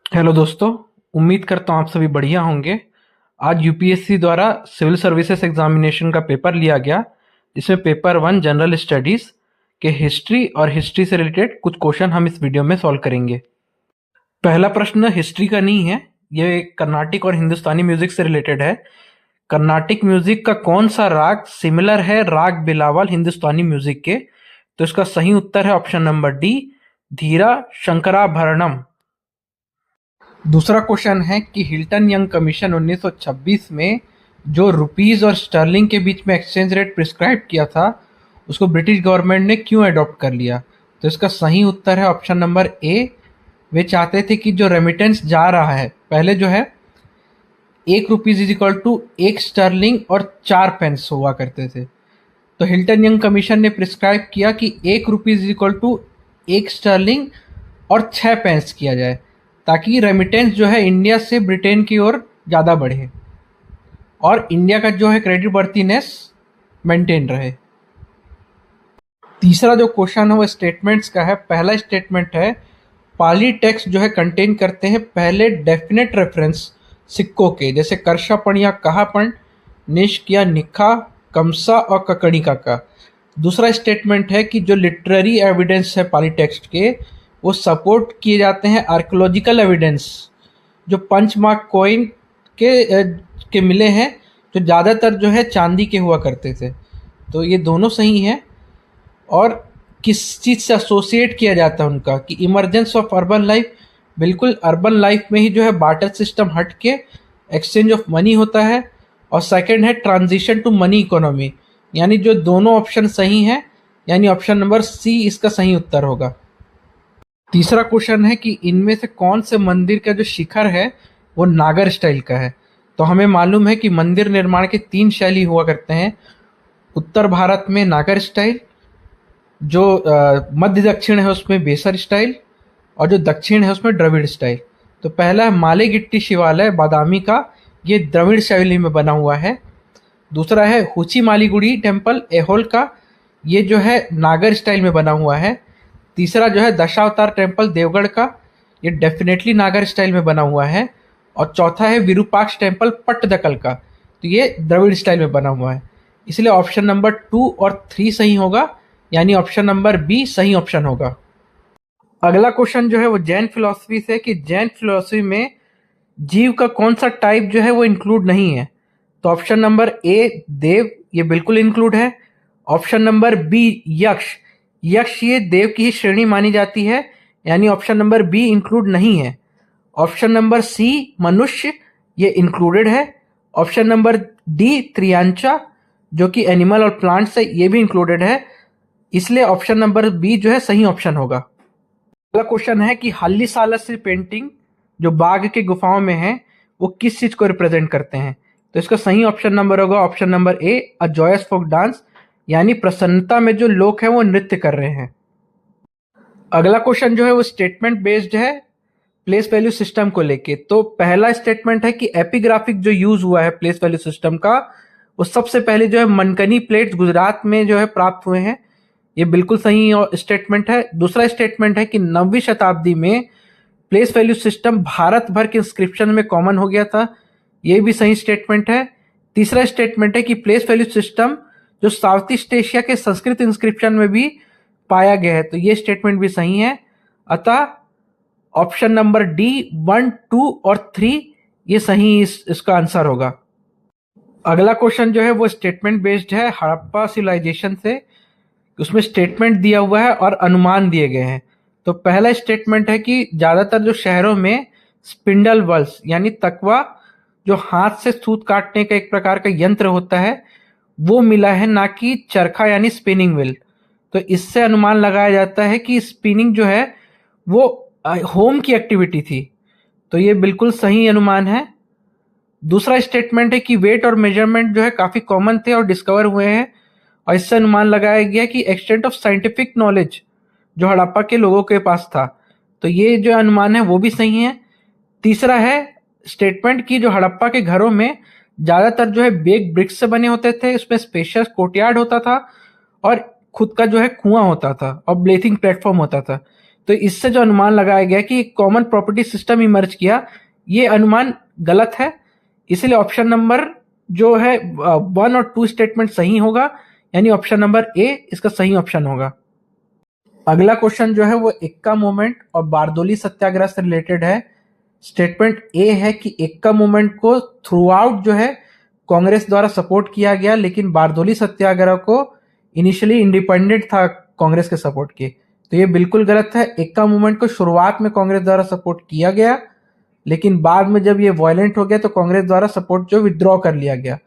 Hello दोस्तों। उम्मीद करता हूँ आप सभी बढ़िया होंगे। आज यूपीएससी द्वारा सिविल सर्विसेज एग्जामिनेशन का पेपर लिया गया, जिसमें पेपर 1 जनरल स्टडीज के हिस्ट्री और हिस्ट्री से रिलेटेड कुछ क्वेश्चन हम इस वीडियो में सॉल्व करेंगे। पहला प्रश्न हिस्ट्री का नहीं है, ये कर्नाटिक और हिंदुस्तानी म्यूजिक से रिलेटेड है। कर्नाटिक म्यूजिक का कौन सा राग सिमिलर है राग बिलावल हिंदुस्तानी म्यूजिक के? तो इसका सही उत्तर है ऑप्शन नंबर डी, धीरा शंकराभरणम। दूसरा क्वेश्चन है कि हिल्टन यंग कमीशन 1926 में जो रुपीस और स्टर्लिंग के बीच में एक्सचेंज रेट प्रिस्क्राइब किया था, उसको ब्रिटिश गवर्नमेंट ने क्यों अडॉप्ट कर लिया? तो इसका सही उत्तर है ऑप्शन नंबर ए। वे चाहते थे कि जो रेमिटेंस जा रहा है, पहले जो है 1 rupees is equal to 1 sterling और 4 पेंस हुआ करते थे। तो हिल्टन यंग कमीशन ने प्रिस्क्राइब किया कि 1 rupees is equal to 1 sterling और 6 पेंस किया जाए, ताकि रेमिटेंस जो है इंडिया से ब्रिटेन की ओर ज़्यादा बढ़े और इंडिया का जो है क्रेडिट वर्थीनेस मेंटेन रहे। तीसरा जो क्वेश्चन है वो स्टेटमेंट्स का है। पहला स्टेटमेंट है पाली टेक्स्ट जो है कंटेन करते हैं पहले डेफिनेट रेफरेंस सिक्कों के, जैसे करशापण या कहापण, निष्क या निखा, कमसा और ककड़िका का। दूसरा स्टेटमेंट है कि जो लिटरेरी एविडेंस है पाली टेक्स्ट के, वो सपोर्ट किए जाते हैं आर्कियोलॉजिकल एविडेंस जो पंचमार्क कॉइन के मिले हैं, जो ज़्यादातर जो है चांदी के हुआ करते थे। तो ये दोनों सही हैं। और किस चीज़ से एसोसिएट किया जाता है उनका, कि इमरजेंस ऑफ अर्बन लाइफ, बिल्कुल अर्बन लाइफ में ही जो है बार्टर सिस्टम हट के एक्सचेंज ऑफ मनी होता है। और सेकंड है ट्रांजिशन टू मनी इकोनॉमी, यानी जो दोनों ऑप्शन सही हैं, यानी ऑप्शन नंबर सी इसका सही उत्तर होगा। तीसरा क्वेश्चन है कि इनमें से कौन से मंदिर का जो शिखर है वो नागर स्टाइल का है? तो हमें मालूम है कि मंदिर निर्माण के 3 शैली हुआ करते हैं। उत्तर भारत में नागर स्टाइल, जो मध्य दक्षिण है उसमें बेसर स्टाइल, और जो दक्षिण है उसमें द्रविड़ स्टाइल। तो पहला है मालेगिट्टी शिवालय बादामी का, ये द्रविड़ शैली में बना हुआ है। दूसरा है हुची मालीगुड़ी टेम्पल एहोल का, ये जो है नागर स्टाइल में बना हुआ है। तीसरा जो है दशावतार टेम्पल देवगढ़ का, ये डेफिनेटली नागर स्टाइल में बना हुआ है। और चौथा है विरूपाक्ष टेम्पल पट्टदकल का, तो ये द्रविड़ स्टाइल में बना हुआ है। इसलिए ऑप्शन नंबर 2 और 3 सही होगा, यानी ऑप्शन नंबर बी सही ऑप्शन होगा। अगला क्वेश्चन जो है वो जैन फिलॉसफी से, कि जैन फिलॉसफी में जीव का कौन सा टाइप जो है वो इंक्लूड नहीं है? तो ऑप्शन नंबर ए देव, ये बिल्कुल इंक्लूड है। ऑप्शन नंबर बी यक्ष, यक्ष ये देव की ही श्रेणी मानी जाती है, यानी ऑप्शन नंबर बी इंक्लूड नहीं है। ऑप्शन नंबर सी मनुष्य, ये इंक्लूडेड है। ऑप्शन नंबर डी त्रियांचा, जो कि एनिमल और प्लांट्स है, ये भी इंक्लूडेड है। इसलिए ऑप्शन नंबर बी जो है सही ऑप्शन होगा। अगला क्वेश्चन है कि हल्ली सालसी पेंटिंग जो बाघ के गुफाओं में है, वो किस चीज को रिप्रेजेंट करते हैं? तो इसका सही ऑप्शन नंबर होगा option number A, a joyous folk dance, यानी प्रसन्नता में जो लोग हैं वो नृत्य कर रहे हैं। अगला क्वेश्चन जो है वो स्टेटमेंट बेस्ड है प्लेस वैल्यू सिस्टम को लेके। तो पहला स्टेटमेंट है कि एपिग्राफिक जो यूज हुआ है प्लेस वैल्यू सिस्टम का, वो सबसे पहले जो है मनकनी प्लेट्स गुजरात में जो है प्राप्त हुए हैं, ये बिल्कुल सही स्टेटमेंट है। दूसरा स्टेटमेंट है कि 9वीं शताब्दी में प्लेस वैल्यू सिस्टम भारत भर के इंस्क्रिप्शन में कॉमन हो गया था, ये भी सही स्टेटमेंट है। तीसरा स्टेटमेंट है कि प्लेस वैल्यू सिस्टम जो साउथ ईस्ट एशिया के संस्कृत इंस्क्रिप्शन में भी पाया गया है, तो ये स्टेटमेंट भी सही है। अतः ऑप्शन नंबर डी 1, 2 और 3 ये सही इसका आंसर होगा। अगला क्वेश्चन जो है वो स्टेटमेंट बेस्ड है हड़प्पा सिविलाइजेशन से। उसमें स्टेटमेंट दिया हुआ है और अनुमान दिए गए हैं। तो पहला स्टेटमेंट है कि ज़्यादातर जो शहरों में स्पिंडल वल्स यानी तकवा, जो हाथ से सूत काटने का एक प्रकार का यंत्र होता है, वो मिला है, ना कि चरखा यानी स्पिनिंग व्हील। तो इससे अनुमान लगाया जाता है कि स्पिनिंग जो है वो होम की एक्टिविटी थी, तो ये बिल्कुल सही अनुमान है। दूसरा स्टेटमेंट है कि वेट और मेजरमेंट जो है काफ़ी कॉमन थे और डिस्कवर हुए हैं, और इससे अनुमान लगाया गया कि एक्सटेंट ऑफ साइंटिफिक नॉलेज जो हड़प्पा के लोगों के पास था, तो ये जो अनुमान है वो भी सही है। तीसरा है स्टेटमेंट की जो हड़प्पा के घरों में ज़्यादातर जो है बेग ब्रिक्स से बने होते थे, उसमें स्पेशियस कोर्टयार्ड होता था और खुद का जो है कुआं होता था और ब्लेथिंग प्लेटफॉर्म होता था। तो इससे जो अनुमान लगाया गया कि कॉमन प्रॉपर्टी सिस्टम इमर्ज किया, ये अनुमान गलत है। इसलिए ऑप्शन नंबर जो है 1 और 2 स्टेटमेंट सही होगा, यानी ऑप्शन नंबर ए इसका सही ऑप्शन होगा। अगला क्वेश्चन जो है वो एक्का मूवमेंट और बारदोली सत्याग्रह से रिलेटेड है। स्टेटमेंट ए है कि एक्का मूवमेंट को थ्रू आउट जो है कांग्रेस द्वारा सपोर्ट किया गया, लेकिन बारदोली सत्याग्रह को इनिशियली इंडिपेंडेंट था कांग्रेस के सपोर्ट के। तो ये बिल्कुल गलत है। एक्का मूवमेंट को शुरुआत में कांग्रेस द्वारा सपोर्ट किया गया, लेकिन बाद में जब ये वायलेंट हो गया तो कांग्रेस द्वारा सपोर्ट जो विथड्रॉ कर लिया गया।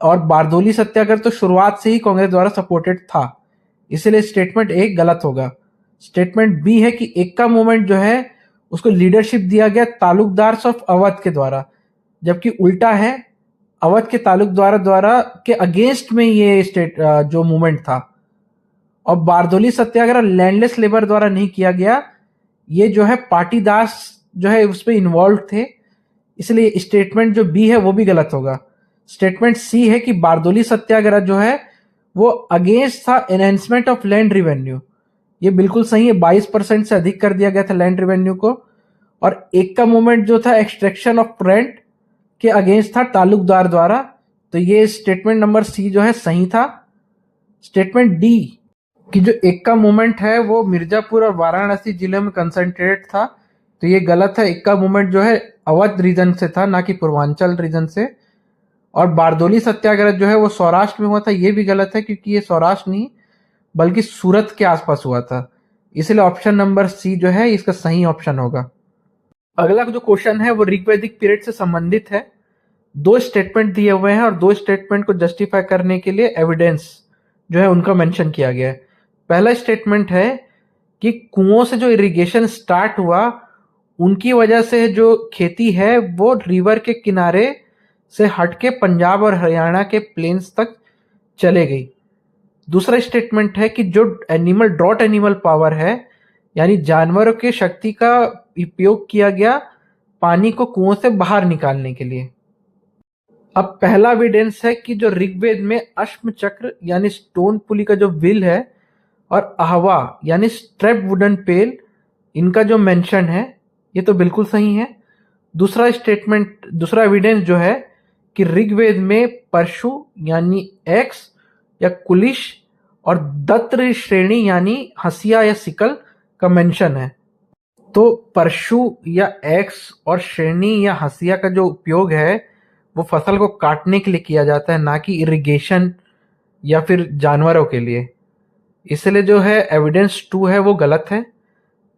और बारदोली सत्याग्रह तो शुरुआत से ही कांग्रेस द्वारा सपोर्टेड था, इसलिए स्टेटमेंट ए गलत होगा। स्टेटमेंट बी है कि एक्का मूवमेंट जो है उसको लीडरशिप दिया गया तालुकदार ऑफ अवध के द्वारा, जबकि उल्टा है, अवध के तालुकदार द्वारा के अगेंस्ट में ये जो मूवमेंट था। और बारदोली सत्याग्रह लैंडलेस लेबर द्वारा नहीं किया गया, ये जो है पाटीदार जो है उस पर इन्वॉल्व थे, इसलिए स्टेटमेंट जो बी है वो भी गलत होगा। स्टेटमेंट सी है कि बारदोली सत्याग्रह जो है वो अगेंस्ट था एनहेंसमेंट ऑफ लैंड रिवेन्यू, ये बिल्कुल सही है। 22% से अधिक कर दिया गया था लैंड रिवेन्यू को। और एक्का मूवमेंट जो था एक्सट्रैक्शन ऑफ रेंट के अगेंस्ट था तालुकदार द्वारा, तो ये स्टेटमेंट नंबर सी जो है सही था। स्टेटमेंट डी कि जो एक्का मूवमेंट है वो मिर्जापुर और वाराणसी जिले में कंसंट्रेटेड था, तो ये गलत है। एक्का मूवमेंट जो है अवध रीजन से था, ना कि पूर्वांचल रीजन से। और बारदोली सत्याग्रह जो है वो सौराष्ट्र में हुआ था, ये भी गलत है, क्योंकि ये सौराष्ट्र नहीं बल्कि सूरत के आसपास हुआ था, इसलिए ऑप्शन नंबर सी जो है इसका सही ऑप्शन होगा। अगला जो क्वेश्चन है वो ऋग्वैदिक पीरियड से संबंधित है। 2 स्टेटमेंट दिए हुए हैं और 2 स्टेटमेंट को जस्टिफाई करने के लिए एविडेंस जो है उनका मेंशन किया गया है। पहला स्टेटमेंट है कि कुओं से जो इरिगेशन स्टार्ट हुआ उनकी वजह से जो खेती है वो रिवर के किनारे से हटके पंजाब और हरियाणा के प्लेन्स तक चले गई। दूसरा स्टेटमेंट है कि जो एनिमल ड्रॉट एनिमल पावर है, यानी जानवरों की शक्ति का उपयोग किया गया पानी को कुओं से बाहर निकालने के लिए। अब पहला एविडेंस है कि जो ऋग्वेद में अश्म चक्र यानी स्टोन पुली का जो विल है और आहवा यानी स्ट्रेप वुडन पेल, इनका जो मेंशन है ये तो बिल्कुल सही है। दूसरा एविडेंस जो है कि ऋग्वेद में परशु यानी एक्स या कुलिश और दत्र श्रेणी यानी हसिया या सिकल का मेंशन है। तो परशु या एक्स और श्रेणी या हसिया का जो उपयोग है वो फसल को काटने के लिए किया जाता है, ना कि इरिगेशन या फिर जानवरों के लिए। इसलिए जो है एविडेंस 2 है वो गलत है।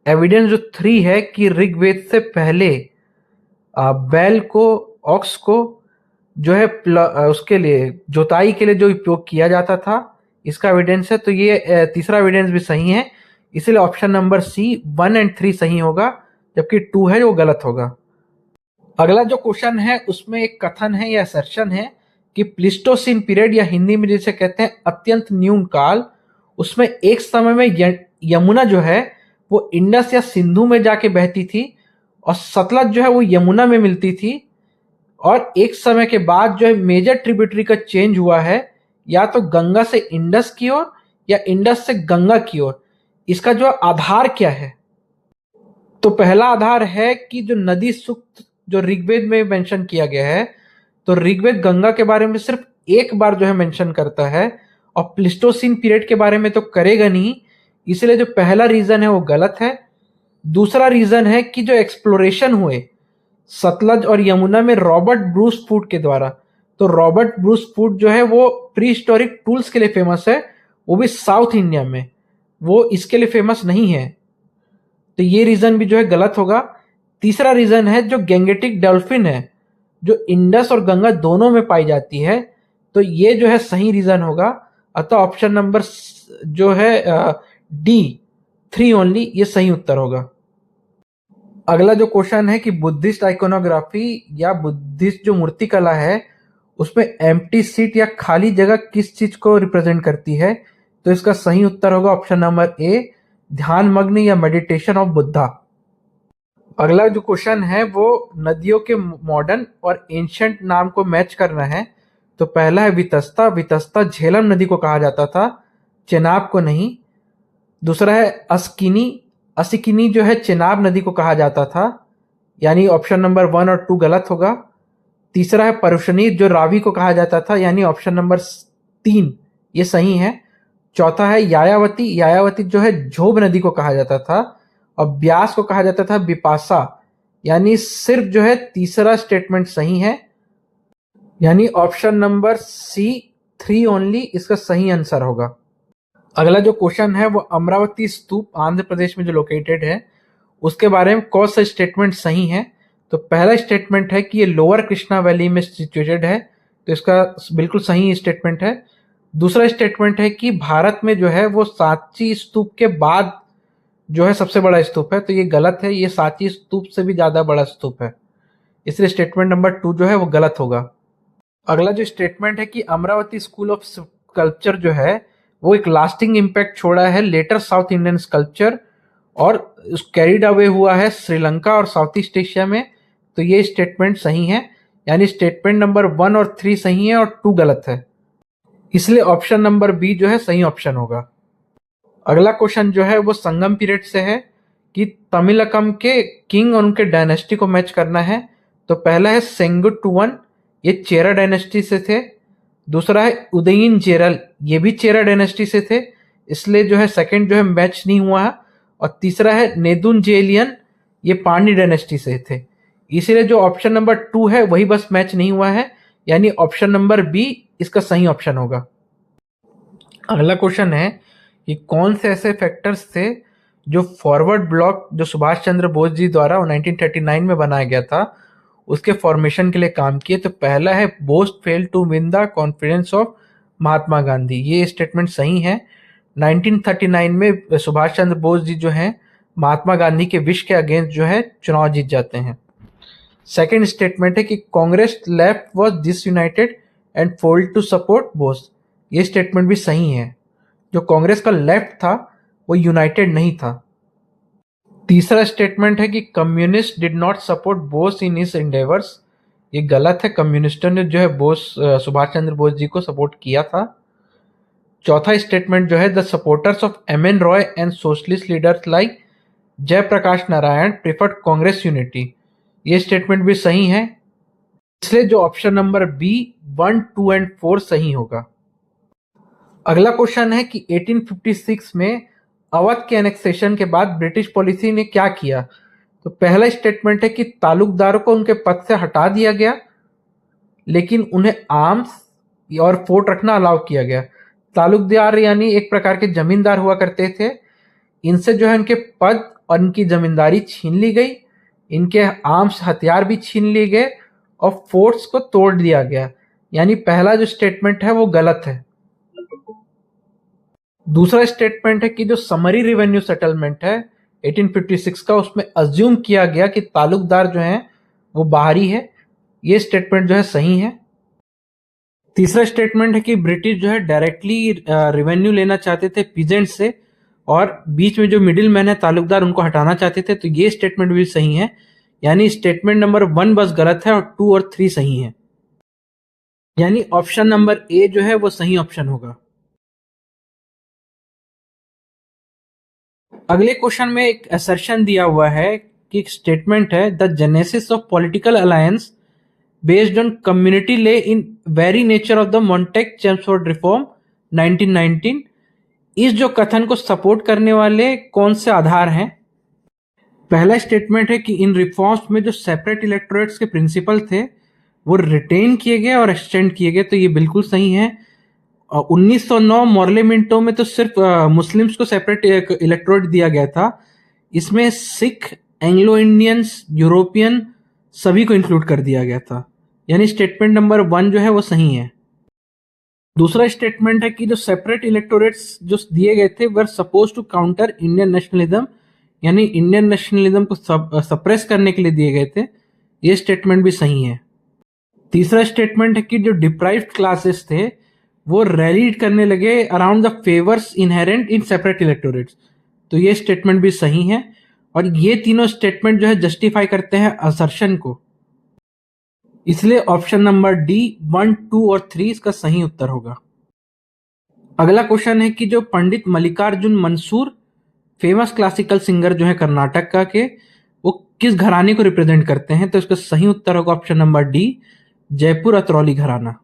एविडेंस जो 3 है कि ऋग्वेद से पहले बैल को, ऑक्स को जो है उसके लिए जोताई के लिए जो उपयोग किया जाता था, इसका एविडेंस है। तो ये तीसरा एविडेंस भी सही है, इसलिए ऑप्शन नंबर सी 1 और 3 सही होगा, जबकि 2 है वो गलत होगा। अगला जो क्वेश्चन है उसमें एक कथन है या असर्शन है कि प्लीस्टोसिन पीरियड या हिंदी में जिसे कहते हैं अत्यंत न्यून काल, उसमें एक समय में यमुना जो है वो इंडस या सिंधु में जाके बहती थी और सतलज जो है वो यमुना में मिलती थी। और एक समय के बाद जो है मेजर ट्रिब्यूटरी का चेंज हुआ है, या तो गंगा से इंडस की ओर या इंडस से गंगा की ओर। इसका जो आधार क्या है? तो पहला आधार है कि जो नदी सूक्त जो ऋग्वेद में मेंशन किया गया है, तो ऋग्वेद गंगा के बारे में सिर्फ एक बार जो है मेंशन करता है और प्लीस्टोसिन पीरियड के बारे में तो करेगा नहीं, इसलिए जो पहला रीजन है वो गलत है। दूसरा रीजन है कि जो एक्सप्लोरेशन हुए सतलज और यमुना में रॉबर्ट ब्रूस फूड के द्वारा, तो रॉबर्ट ब्रूस फूड जो है वो प्री हिस्टोरिक टूल्स के लिए फेमस है, वो भी साउथ इंडिया में, वो इसके लिए फेमस नहीं है। तो ये रीजन भी जो है गलत होगा। तीसरा रीजन है जो गैंगेटिक डॉल्फिन है जो इंडस और गंगा दोनों में पाई जाती है, तो ये जो है सही रीजन होगा। अतः ऑप्शन नंबर जो है डी 3 ओनली, ये सही उत्तर होगा। अगला जो क्वेश्चन है कि बुद्धिस्ट आइकोनोग्राफी या बुद्धिस्ट जो मूर्ति कला है उसमें एम्प्टी सीट या खाली जगह किस चीज को रिप्रेजेंट करती है? तो इसका सही उत्तर होगा ऑप्शन नंबर ए, ध्यान मग्न या मेडिटेशन ऑफ बुद्धा। अगला जो क्वेश्चन है वो नदियों के मॉडर्न और एंशिएंट नाम को मैच करना है। तो पहला है वितस्ता। वितस्ता झेलम नदी को कहा जाता था, चेनाब को नहीं। दूसरा है अस्किनी। असिकिनी जो है चेनाब नदी को कहा जाता था, यानी ऑप्शन नंबर 1 और 2 गलत होगा। तीसरा है परुशनीर जो रावी को कहा जाता था, यानी ऑप्शन नंबर 3 ये सही है। चौथा है यायावती, यायावती जो है झोब नदी को कहा जाता था, और ब्यास को कहा जाता था बिपाशा, यानी सिर्फ जो है तीसरा स्टेटमेंट सही है, यानी ऑप्शन नंबर सी 3 ओनली इसका सही आंसर होगा। अगला जो क्वेश्चन है वो अमरावती स्तूप आंध्र प्रदेश में जो लोकेटेड है उसके बारे में कौन सा स्टेटमेंट सही है। तो पहला स्टेटमेंट है कि ये लोअर कृष्णा वैली में सिचुएटेड है, तो इसका बिल्कुल सही स्टेटमेंट है। दूसरा स्टेटमेंट है कि भारत में जो है वो सांची स्तूप के बाद जो है सबसे बड़ा स्तूप है, तो ये गलत है, ये सांची स्तूप से भी ज्यादा बड़ा स्तूप है, इसलिए स्टेटमेंट नंबर 2 जो है वो गलत होगा। अगला जो स्टेटमेंट है कि अमरावती स्कूल ऑफ स्कल्पचर जो है वो एक लास्टिंग इम्पैक्ट छोड़ा है लेटर साउथ इंडियन स्कल्पचर, और कैरिड अवे हुआ है श्रीलंका और साउथ ईस्ट एशिया में, तो ये स्टेटमेंट सही है, यानी स्टेटमेंट नंबर 1 और 3 सही है और 2 गलत है, इसलिए ऑप्शन नंबर बी जो है सही ऑप्शन होगा। अगला क्वेश्चन जो है वो संगम पीरियड से है कि तमिलकम के किंग और उनके डायनेस्टी को मैच करना है। तो पहला है सेंगुट्टुवन, ये चेरा डायनेस्टी से थे। दूसरा है उदयन चेरल, ये भी चेरा डायनेस्टी से थे, इसलिए जो है सेकंड जो है मैच नहीं हुआ है। और तीसरा है नेदुनजेलियन, ये पांड्य डायनेस्टी से थे, इसीलिए जो ऑप्शन नंबर 2 है वही बस मैच नहीं हुआ है, यानी ऑप्शन नंबर बी इसका सही ऑप्शन होगा। अगला क्वेश्चन है कि कौन से ऐसे फैक्टर्स थे जो फॉरवर्ड ब्लॉक जो सुभाष चंद्र बोस जी द्वारा 1939 में बनाया गया था उसके फॉर्मेशन के लिए काम किए। तो पहला है Bose fail to win the confidence of Mahatma Gandhi, ये स्टेटमेंट सही है। 1939 में सुभाष चंद्र बोस जी जो हैं महात्मा गांधी के विश के अगेंस्ट जो है चुनाव जीत जाते हैं। सेकेंड स्टेटमेंट है कि Congress left was disunited and failed to support Bose, ये स्टेटमेंट भी सही है, जो कांग्रेस का लेफ्ट था वो यूनाइटेड नहीं था। तीसरा स्टेटमेंट है कि communist did not support Bose in his endeavours, ये गलत है, कम्युनिस्टों ने जो है सुभाष चंद्र बोस जी को सपोर्ट किया था। चौथा स्टेटमेंट जो है the supporters of M N Roy and socialist leaders like Jayaprakash Narayan preferred Congress unity, ये स्टेटमेंट भी सही है, इसलिए जो ऑप्शन नंबर बी 1, 2 एंड 4 सही होगा। अगला क्वेश्चन है कि 1856 में अवध के एनेक्सेशन के बाद ब्रिटिश पॉलिसी ने क्या किया। तो पहला स्टेटमेंट है कि तालुकदारों को उनके पद से हटा दिया गया, लेकिन उन्हें आर्म्स और फोर्ट रखना अलाउ किया गया। तालुकदार यानी एक प्रकार के जमींदार हुआ करते थे, इनसे जो है उनके पद और इनकी जमींदारी छीन ली गई, इनके आर्म्स हथियार भी छीन लिए गए और फोर्ट्स को तोड़ दिया गया, यानी पहला जो स्टेटमेंट है वो गलत है। दूसरा स्टेटमेंट है कि जो समरी रेवेन्यू सेटलमेंट है 1856 का, उसमें अज्यूम किया गया कि तालुकदार जो हैं वो बाहरी है, ये स्टेटमेंट जो है सही है। तीसरा स्टेटमेंट है कि ब्रिटिश जो है डायरेक्टली रेवेन्यू लेना चाहते थे पीजेंट से, और बीच में जो मिडिल मैन है तालुकदार उनको हटाना चाहते थे, तो ये स्टेटमेंट भी सही है, यानी स्टेटमेंट नंबर 1 बस गलत है और 2 और 3 सही है, यानी ऑप्शन नंबर ए जो है वो सही ऑप्शन होगा। अगले क्वेश्चन में एक असर्शन दिया हुआ है कि एक स्टेटमेंट है the genesis of political alliance based on community lay in very nature of the Montagu Chelmsford reform 1919, इस जो कथन को सपोर्ट करने वाले कौन से आधार हैं। पहला स्टेटमेंट है कि इन रिफॉर्म्स में जो सेपरेट इलेक्टोरेट्स के प्रिंसिपल थे वो रिटेन किए गए और एक्सटेंड किए गए, तो ये बिल्कुल सही है। 1909 मॉर्लेमेंटो में तो सिर्फ मुस्लिम्स को सेपरेट इलेक्टोरेट दिया गया था, इसमें सिख, एंग्लो इंडियंस, यूरोपियन सभी को इंक्लूड कर दिया गया था, यानी स्टेटमेंट नंबर 1 जो है वो सही है। दूसरा स्टेटमेंट है कि जो सेपरेट इलेक्टोरेट्स जो दिए गए थे were suppose to counter Indian nationalism, यानी इंडियन नेशनलिज्म को सप्रेस करने के लिए दिए गए थे, ये स्टेटमेंट भी सही है। तीसरा स्टेटमेंट है कि जो डिप्राइव्ड क्लासेस थे वो रैलीड करने लगे around the favours inherent in separate electorates, तो ये स्टेटमेंट भी सही है, और ये तीनों स्टेटमेंट जो है जस्टिफाई करते हैं असर्शन को, इसलिए ऑप्शन नंबर डी 1, 2 और 3 इसका सही उत्तर होगा। अगला क्वेश्चन है कि जो Pandit Mallikarjun Mansur famous classical singer जो है कर्नाटक का के, वो किस घराने को रिप्रेजेंट करते हैं? तो इसका सही उत्तर होगा option number D, Jaipur Atrauli घराना।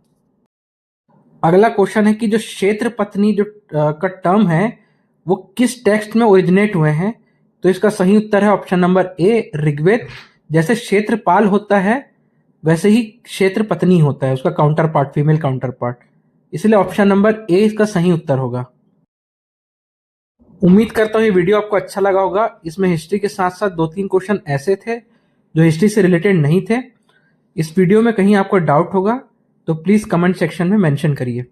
अगला क्वेश्चन है कि जो क्षेत्र पत्नी जो का टर्म है वो किस टेक्स्ट में ओरिजिनेट हुए हैं? तो इसका सही उत्तर है ऑप्शन नंबर ए, ऋग्वेद। जैसे क्षेत्रपाल होता है वैसे ही क्षेत्र पत्नी होता है, उसका counter part, female counter part, इसलिए ऑप्शन नंबर ए इसका सही उत्तर होगा। उम्मीद करता हूँ ये वीडियो आपको अच्छा लगा होगा। इसमें हिस्ट्री के साथ साथ 2-3 क्वेश्चन ऐसे थे जो हिस्ट्री से रिलेटेड नहीं थे। इस वीडियो में कहीं आपको डाउट होगा तो प्लीज कमेंट सेक्शन में मेंशन करिए।